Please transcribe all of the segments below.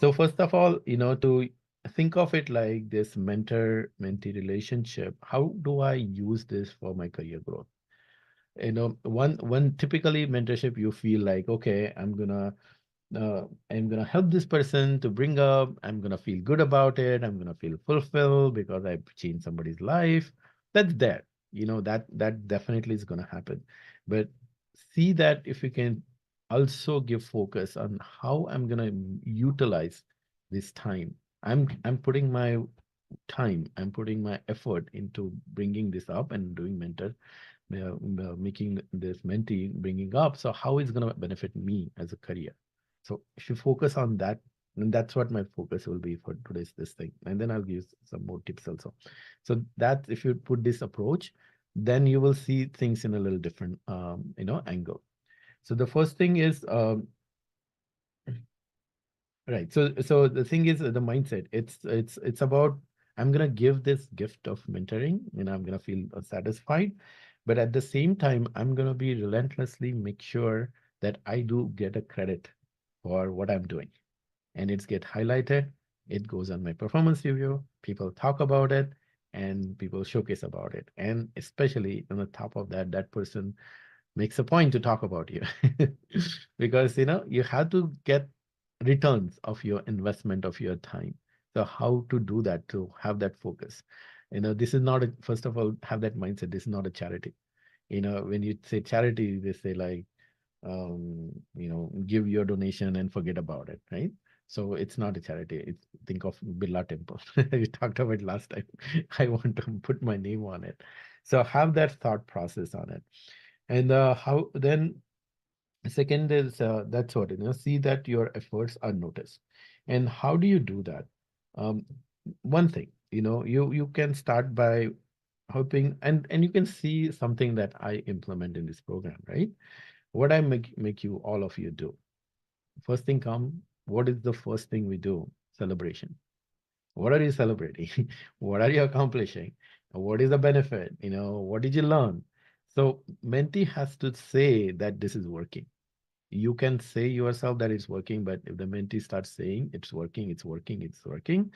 So first of all, to think of it like this mentor-mentee relationship, how do I use this for my career growth? One typically mentorship, you feel like, okay, I'm gonna help this person to bring up. I'm gonna feel good about it. I'm gonna feel fulfilled because I've changed somebody's life. That's there. That definitely is gonna happen. But see that if you can also give focus on how I'm gonna utilize this time. I'm putting my time. I'm putting my effort into bringing this up and doing making this mentee bringing up. So how is going to benefit me as a career? So if you focus on that, and that's what my focus will be for today's this thing. And then I'll give some more tips also. So that if you put this approach, then you will see things in a little different angle. So the first thing is right. So the thing is the mindset. It's about I'm gonna give this gift of mentoring, and I'm gonna feel satisfied, but at the same time, I'm gonna be relentlessly make sure that I do get a credit for what I'm doing, and it's get highlighted. It goes on my performance review. People talk about it, and people showcase about it, and especially on the top of that, that person makes a point to talk about you because you have to get returns of your investment of your time. So how to do that, to have that focus? This is not a, first of all, have that mindset. This is not a charity. When you say charity, they say like give your donation and forget about it, right? So it's not a charity. It's, think of Birla Temple. We talked about it last time. I want to put my name on it. So have that thought process on it. And how then second is that's what, see that your efforts are noticed. And how do you do that? Um, One thing, you can start by helping, and you can see something that I implement in this program, right? What I make you all of you do. First thing come, what is the first thing we do? Celebration. What are you celebrating? What are you accomplishing? What is the benefit? What did you learn? So mentee has to say that this is working. You can say yourself that it's working, but if the mentee starts saying it's working, it's working, it's working,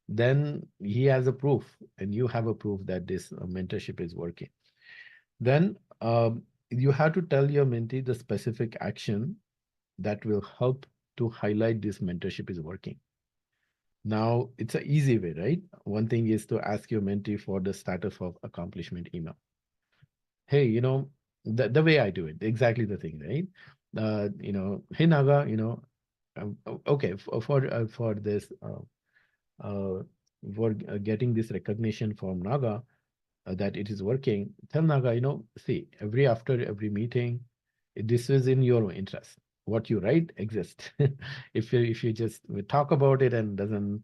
then he has a proof, and you have a proof that this mentorship is working. Then you have to tell your mentee the specific action that will help to highlight this mentorship is working. Now, it's an easy way, right? One thing is to ask your mentee for the status of accomplishment email. Hey, the way I do it, exactly the thing, right? Hey Naga, okay, for this for getting this recognition from Naga, that it is working, tell Naga, see, after every meeting, this is in your interest. What you write exists. If you just talk about it and doesn't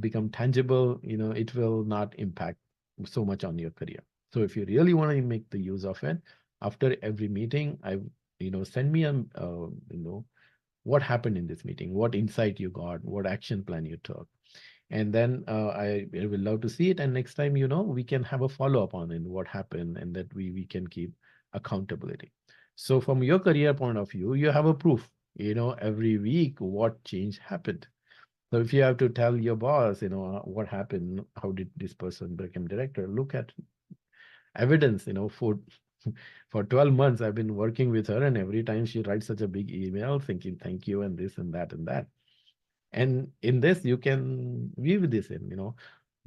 become tangible, it will not impact so much on your career. So if you really want to make the use of it, after every meeting, send me a what happened in this meeting, what insight you got, what action plan you took, and then I will love to see it. And next time, we can have a follow up on it, what happened, and that we can keep accountability. So from your career point of view, you have a proof, every week what change happened. So if you have to tell your boss, what happened, how did this person become director, look at evidence, for 12 months I've been working with her, and every time she writes such a big email thinking thank you and this and that and that. And in this, you can weave this in,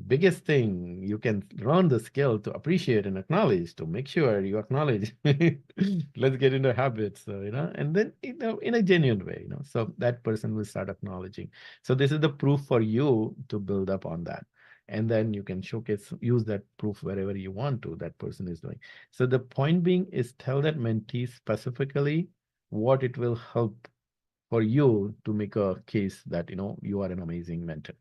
biggest thing, you can learn the skill to appreciate and acknowledge, to make sure you acknowledge. Let's get into habits, so, and then, in a genuine way, so that person will start acknowledging. So this is the proof for you to build up on that. And then you can showcase, use that proof wherever you want to, that person is doing. So the point being is tell that mentee specifically what it will help for you to make a case that you are an amazing mentor.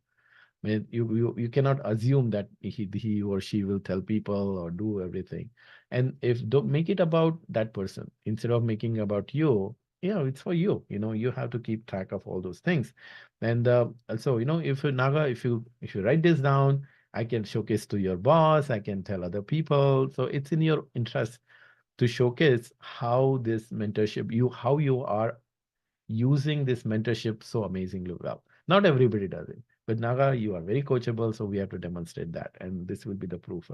I mean, you cannot assume that he or she will tell people or do everything. And if don't make it about that person instead of making about you, it's for you. You have to keep track of all those things. And also, if Naga, if you write this down, I can showcase to your boss, I can tell other people. So it's in your interest to showcase how this mentorship, how you are using this mentorship so amazingly well. Not everybody does it. With Naga, you are very coachable, so we have to demonstrate that, and this will be the proof.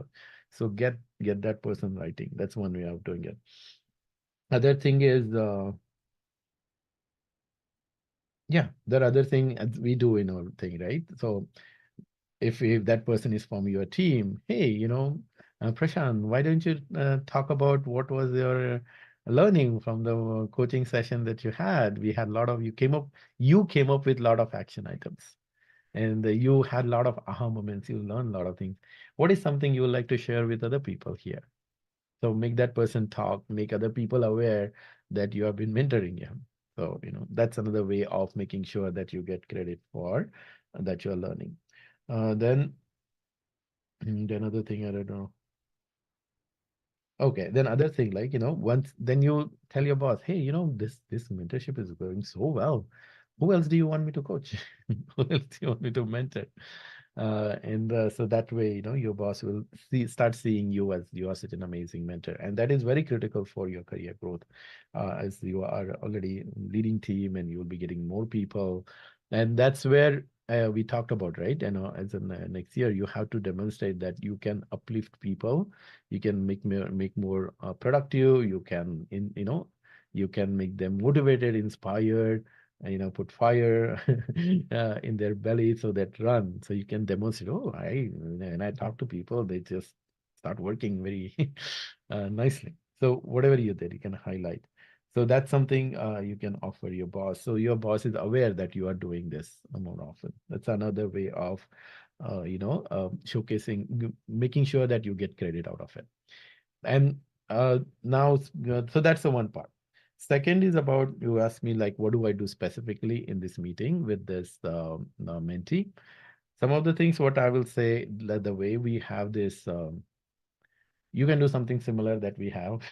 So get that person writing. That's one way of doing it. Other thing is, yeah, the other thing we do in our thing, right? So if that person is from your team, hey, Prashant, why don't you talk about what was your learning from the coaching session that you had? We had a lot of you came up with a lot of action items, and you had a lot of aha moments. You learned a lot of things. What is something you would like to share with other people here? So make that person talk, make other people aware that you have been mentoring him. So, that's another way of making sure that you get credit for that you're learning. Then the another thing, I don't know. Okay, then other thing, like, once then you tell your boss, hey, this mentorship is going so well. Who else do you want me to coach? Who else do you want me to mentor? And so that way, your boss will start seeing you as you are such an amazing mentor, and that is very critical for your career growth, as you are already leading team and you will be getting more people, and that's where we talked about, right? As in next year, you have to demonstrate that you can uplift people, you can make more productive, you can you can make them motivated, inspired, put fire in their belly so that run. So you can demonstrate, oh, when I talk to people, they just start working very nicely. So whatever you did, you can highlight. So that's something you can offer your boss. So your boss is aware that you are doing this more often. That's another way of, showcasing, making sure that you get credit out of it. And now, so that's the one part. Second is about, you asked me, like, what do I do specifically in this meeting with this mentee? Some of the things, what I will say, that the way we have this, you can do something similar that we have.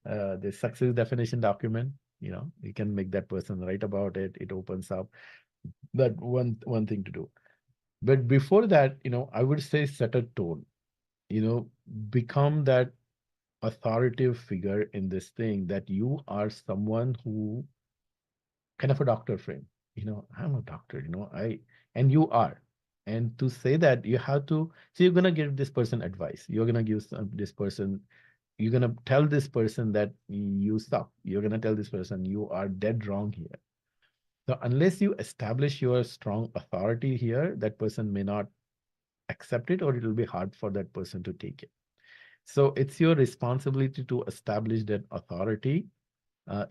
The success definition document, you can make that person write about it. It opens up that one thing to do. But before that, I would say set a tone, become that authoritative figure in this thing, that you are someone who kind of a doctor frame. I'm a doctor, and you are. And to say that, you have to, so you're going to give this person advice. You're going to give this person, you're going to tell this person that you suck. You're going to tell this person you are dead wrong here. So unless you establish your strong authority here, that person may not accept it, or it will be hard for that person to take it. So it's your responsibility to establish that authority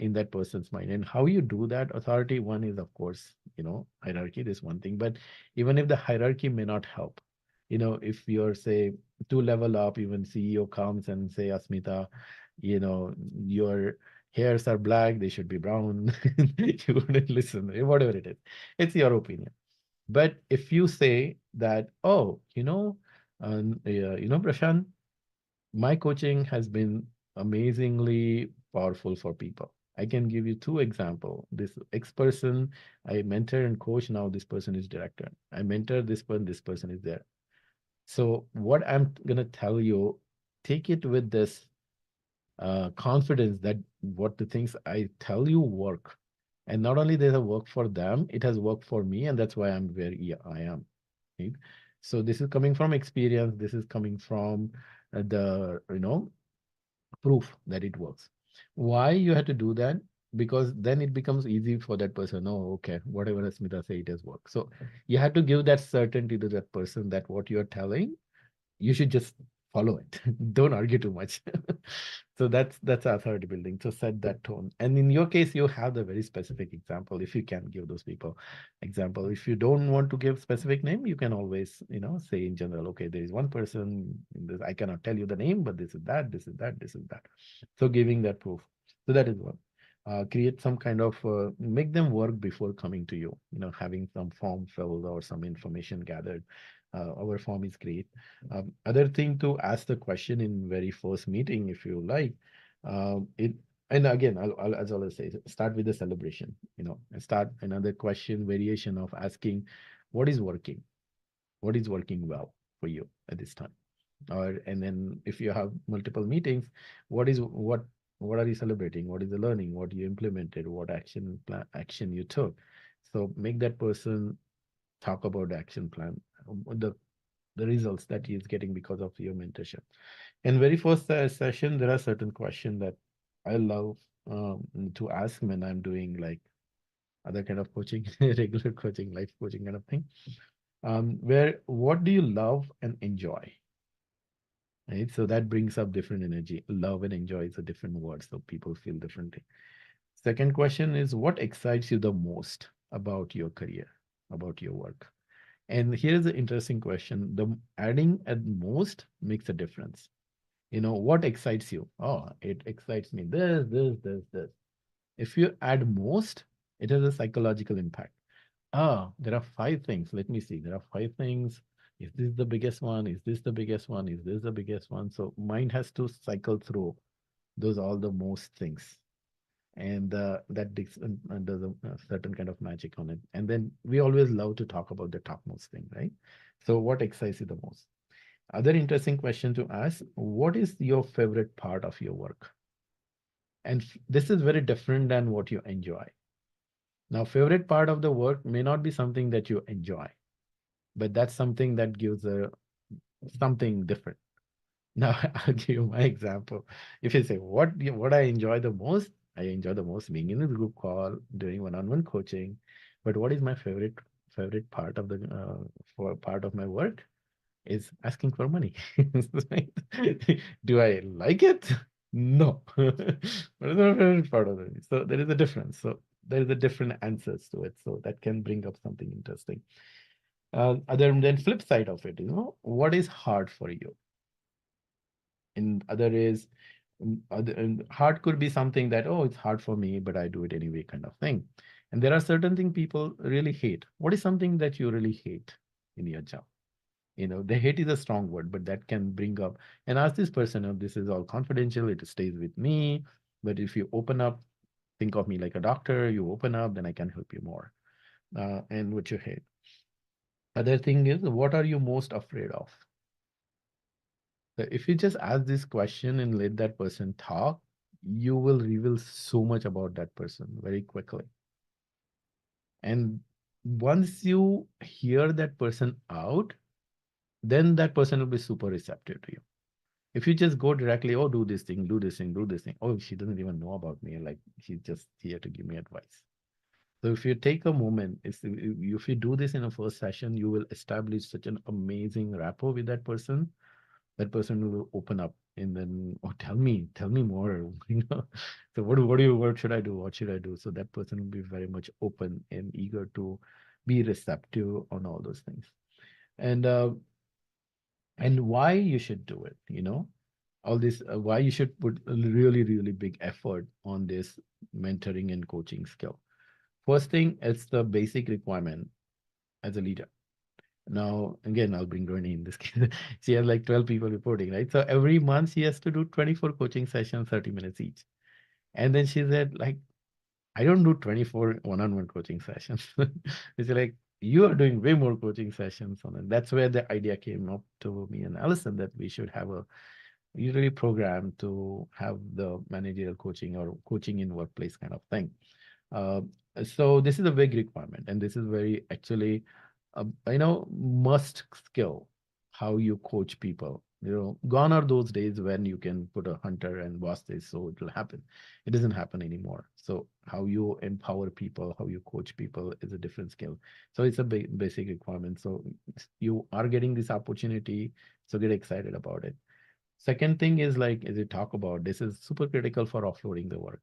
in that person's mind. And how you do that authority, one is, of course, hierarchy, this one thing. But even if the hierarchy may not help, if you're, say, two level up, even CEO comes and say, Asmita, your hairs are black, they should be brown. You wouldn't listen, whatever it is. It's your opinion. But if you say that, oh, Prashant, my coaching has been amazingly powerful for people. I can give you two examples. This X person, I mentor and coach. Now this person is director. I mentor this person is there. So what I'm gonna tell you, take it with this confidence that what the things I tell you work. And not only does it work for them, it has worked for me, and that's why I'm where I am. Right? So this is coming from experience. This is coming from the proof that it works. Why you had to do that? Because then it becomes easy for that person. Oh, okay, whatever Asmita say, it has worked. So you have to give that certainty to that person that what you're telling, you should just follow it. Don't argue too much. So that's authority building. So set that tone. And in your case, you have the very specific example. If you can give those people example, if you don't want to give specific name, you can always say in general. Okay, there is one person. This, I cannot tell you the name, but this is that. This is that. This is that. So giving that proof. So that is one. Create some kind of make them work before coming to you. Having some form filled or some information gathered. Our form is great. Other thing, to ask the question in very first meeting, if you like, it. And again, as I always say, start with the celebration. And start another question variation of asking, what is working? What is working well for you at this time? And then if you have multiple meetings, what are you celebrating? What is the learning? What you implemented? What action you took? So make that person talk about the action plan, the results that he is getting because of your mentorship. In very first session, there are certain questions that I love to ask when I'm doing like other kind of coaching, regular coaching, life coaching kind of thing. Where what do you love and enjoy? Right. So that brings up different energy. Love and enjoy is a different word, so people feel differently. Second question is what excites you the most about your career, about your work? And here's the interesting question. The adding at most makes a difference. What excites you? Oh, it excites me. This. If you add most, it has a psychological impact. Ah, there are five things. Let me see. There are five things. Is this the biggest one? Is this the biggest one? Is this the biggest one? So mind has to cycle through those all the most things. And that does a certain kind of magic on it. And then we always love to talk about the topmost thing, right? So what excites you the most? Other interesting question to ask, what is your favorite part of your work? And this is very different than what you enjoy. Now, favorite part of the work may not be something that you enjoy, but that's something that gives a something different. Now, I'll give you my example. If you say what I enjoy the most, I enjoy the most being in a group call, doing one-on-one coaching. But what is my favorite part of the for part of my work is asking for money. Right? Do I like it? No. But it's my favorite part of it. So there is a difference. So there is a different answers to it. So that can bring up something interesting. Other than flip side of it, what is hard for you? And other is and hard could be something that, oh, it's hard for me, but I do it anyway, kind of thing. And there are certain things people really hate. What is something that you really hate in your job? The hate is a strong word, but that can bring up and ask this person, oh, this is all confidential, it stays with me. But if you open up, think of me like a doctor, you open up, then I can help you more. And what you hate. Other thing is, what are you most afraid of? So if you just ask this question and let that person talk, you will reveal so much about that person very quickly. And once you hear that person out, then that person will be super receptive to you. If you just go directly, oh, do this thing, do this thing, do this thing. Oh, she doesn't even know about me. Like she's just here to give me advice. So if you take a moment, if you do this in a first session, you will establish such an amazing rapport with that person. That person will open up and then, oh, tell me more. So what should I do? What should I do? So that person will be very much open and eager to be receptive on all those things. And why you should do it, all this, why you should put a really, really big effort on this mentoring and coaching skill. First thing, it's the basic requirement as a leader. Now, again, I'll bring Ronnie in this case. She has like 12 people reporting, right? So every month she has to do 24 coaching sessions, 30 minutes each. And then she said, like, I don't do 24 one-on-one coaching sessions. It's like, you are doing way more coaching sessions on it. That's where the idea came up to me and Allison that we should have a usually program to have the managerial coaching or coaching in workplace kind of thing. Uh, so this is a big requirement, and this is very actually, must skill how you coach people. Gone are those days when you can put a hunter and boss this, so it will happen. It doesn't happen anymore. So how you empower people, how you coach people is a different skill. So it's a basic requirement. So you are getting this opportunity, so get excited about it. Second thing is like, as you talk about, this is super critical for offloading the work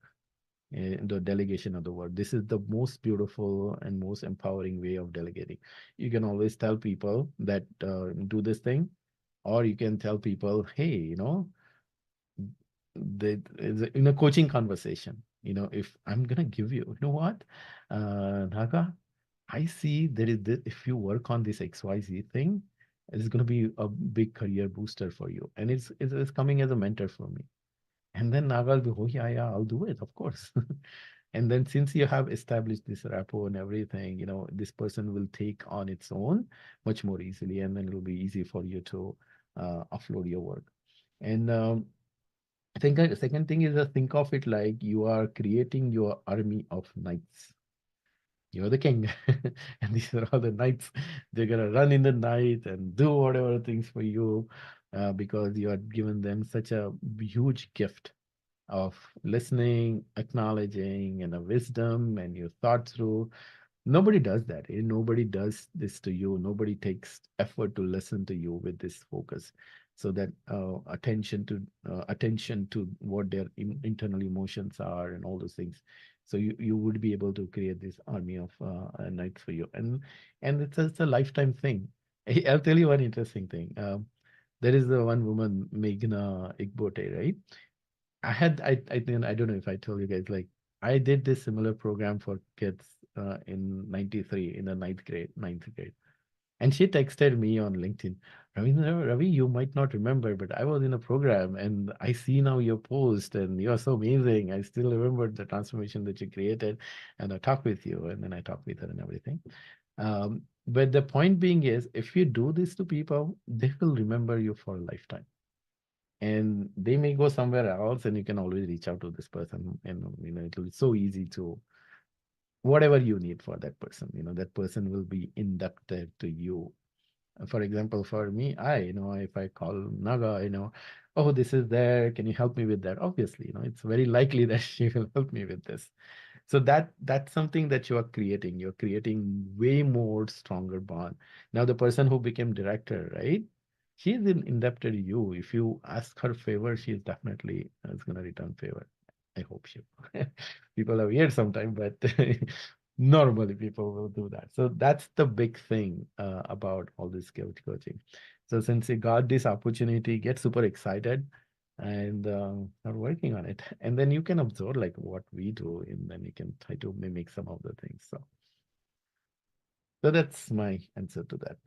and the delegation of the work. This is the most beautiful and most empowering way of delegating. You can always tell people that do this thing, or you can tell people, hey, in a coaching conversation, if I'm gonna give you, you know what, Naga, I see there is this, if you work on this XYZ thing, it's gonna be a big career booster for you, and it's coming as a mentor for me. And then Naga will be, oh yeah, yeah, I'll do it, of course. And then since you have established this rapport and everything, this person will take on its own much more easily, and then it'll be easy for you to offload your work. And I think the second thing is think of it like you are creating your army of knights. You're the king. And these are all the knights. They're gonna run in the night and do whatever things for you, because you had given them such a huge gift of listening, acknowledging, and a wisdom, and you thought through. Nobody does that. Nobody does this to you. Nobody takes effort to listen to you with this focus. So that attention to what their internal emotions are and all those things. So you would be able to create this army of knights for you, and it's a lifetime thing. I'll tell you one interesting thing. There is the one woman, Meghna Igbote, right? I don't know if I told you guys, like, I did this similar program for kids in 93 in the ninth grade. And she texted me on LinkedIn, Ravi, you might not remember, but I was in a program and I see now your post and you're so amazing. I still remember the transformation that you created, and I talked with you, and then I talked with her and everything. But the point being is, if you do this to people, they will remember you for a lifetime, and they may go somewhere else, and you can always reach out to this person, and it'll be so easy to whatever you need for that person, that person will be inducted to you. For example, for me, if I call Naga, oh, this is there, can you help me with that? Obviously, it's very likely that she will help me with this. So that's something that you are creating. You're creating way more stronger bond. Now, the person who became director, right? She's indebted to you. If you ask her favor, she's definitely is gonna return favor. I hope she. People are weird sometimes, but normally people will do that. So that's the big thing about all this coaching. So since you got this opportunity, get super excited and start working on it. And then you can observe like what we do, and then you can try to mimic some of the things. So that's my answer to that.